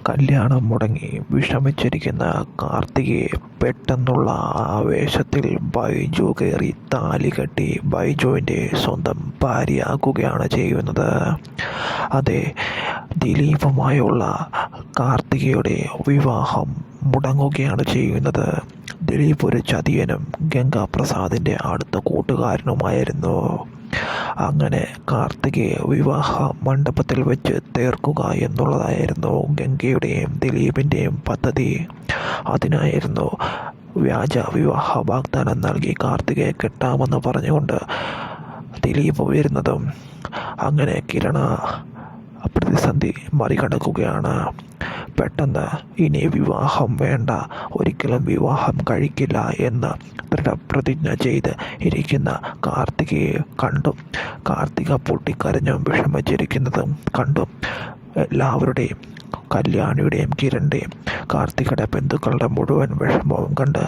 കല്യാണം മുടങ്ങി വിഷമിച്ചിരിക്കുന്ന കാർത്തികയെ പെട്ടെന്നുള്ള ആവേശത്തിൽ ബൈജു കയറി താലി കെട്ടി ബൈജുവിൻ്റെ സ്വന്തം ഭാര്യയാക്കുകയാണ് ചെയ്യുന്നത്. അതെ, ദിലീപുമായുള്ള കാർത്തികയുടെ വിവാഹം മുടങ്ങുകയാണ് ചെയ്യുന്നത്. ദിലീപ് ഒരു ചതിയനും ഗംഗാപ്രസാദിൻ്റെ അടുത്ത കൂട്ടുകാരനുമായിരുന്നു. അങ്ങനെ കാർത്തികയെ വിവാഹ മണ്ഡപത്തിൽ വെച്ച് തീർക്കുക എന്നുള്ളതായിരുന്നു ഗംഗയുടെയും ദിലീപിൻ്റെയും പദ്ധതി. അതിനായിരുന്നു വ്യാജ വിവാഹ വാഗ്ദാനം നൽകി കാർത്തികയെ കെട്ടാമെന്ന് പറഞ്ഞുകൊണ്ട് ദിലീപ് വരുന്നതും. അങ്ങനെ കിരണ പ്രതിസന്ധി മറികടക്കുകയാണ്. പെട്ടെന്ന് ഇനി വിവാഹം വേണ്ട, ഒരിക്കലും വിവാഹം കഴിക്കില്ല എന്ന് ദൃഢപ്രതിജ്ഞ ചെയ്ത് ഇരിക്കുന്ന കാർത്തികയെ കണ്ടു. കാർത്തിക പൊട്ടിക്കരഞ്ഞും വിഷമിച്ചിരിക്കുന്നതും കണ്ടു. എല്ലാവരുടെയും, കല്യാണിയുടെയും കിരണിൻ്റെയും കാർത്തികയുടെ ബന്ധുക്കളുടെ മുഴുവൻ വിഷമവും കണ്ട്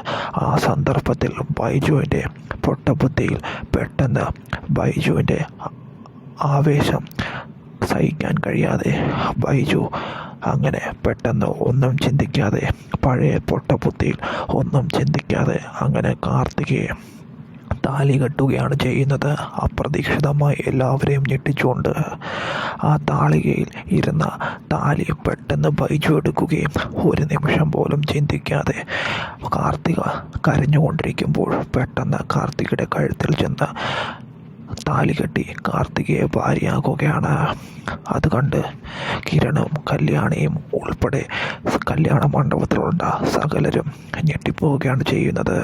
ആ സന്ദർഭത്തിൽ ബൈജുവിൻ്റെ പൊട്ടബുദ്ധിയിൽ പെട്ടെന്ന് ബൈജുവിൻ്റെ ആവേശം സഹിക്കാൻ കഴിയാതെ ബൈജു അങ്ങനെ പെട്ടെന്ന് ഒന്നും ചിന്തിക്കാതെ, പഴയ പൊട്ടബുദ്ധിയിൽ ഒന്നും ചിന്തിക്കാതെ അങ്ങനെ കാർത്തികയെ താലി കെട്ടുകയാണ് ചെയ്യുന്നത്. അപ്രതീക്ഷിതമായി എല്ലാവരെയും ഞെട്ടിച്ചുകൊണ്ട് ആ താളികയിൽ ഇരുന്ന താലി പെട്ടെന്ന് ബൈജു എടുക്കുകയും ഒരു നിമിഷം പോലും ചിന്തിക്കാതെ കാർത്തിക കരഞ്ഞുകൊണ്ടിരിക്കുമ്പോൾ പെട്ടെന്ന് കാർത്തികയുടെ കഴുത്തിൽ ചെന്ന് താലി കെട്ടി കാർത്തികയെ ഭാര്യയാക്കുകയാണ്. അത് കണ്ട് കിരണും കല്യാണിയും ഉൾപ്പെടെ കല്യാണ മണ്ഡപത്തിലുള്ള സകലരും ഞെട്ടിപ്പോവുകയാണ് ചെയ്യുന്നത്.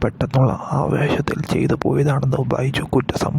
പെട്ടെന്നുള്ള ആവേശത്തിൽ ചെയ്തു പോയതാണെന്ന് ബൈജു കുറ്റസമ്മതം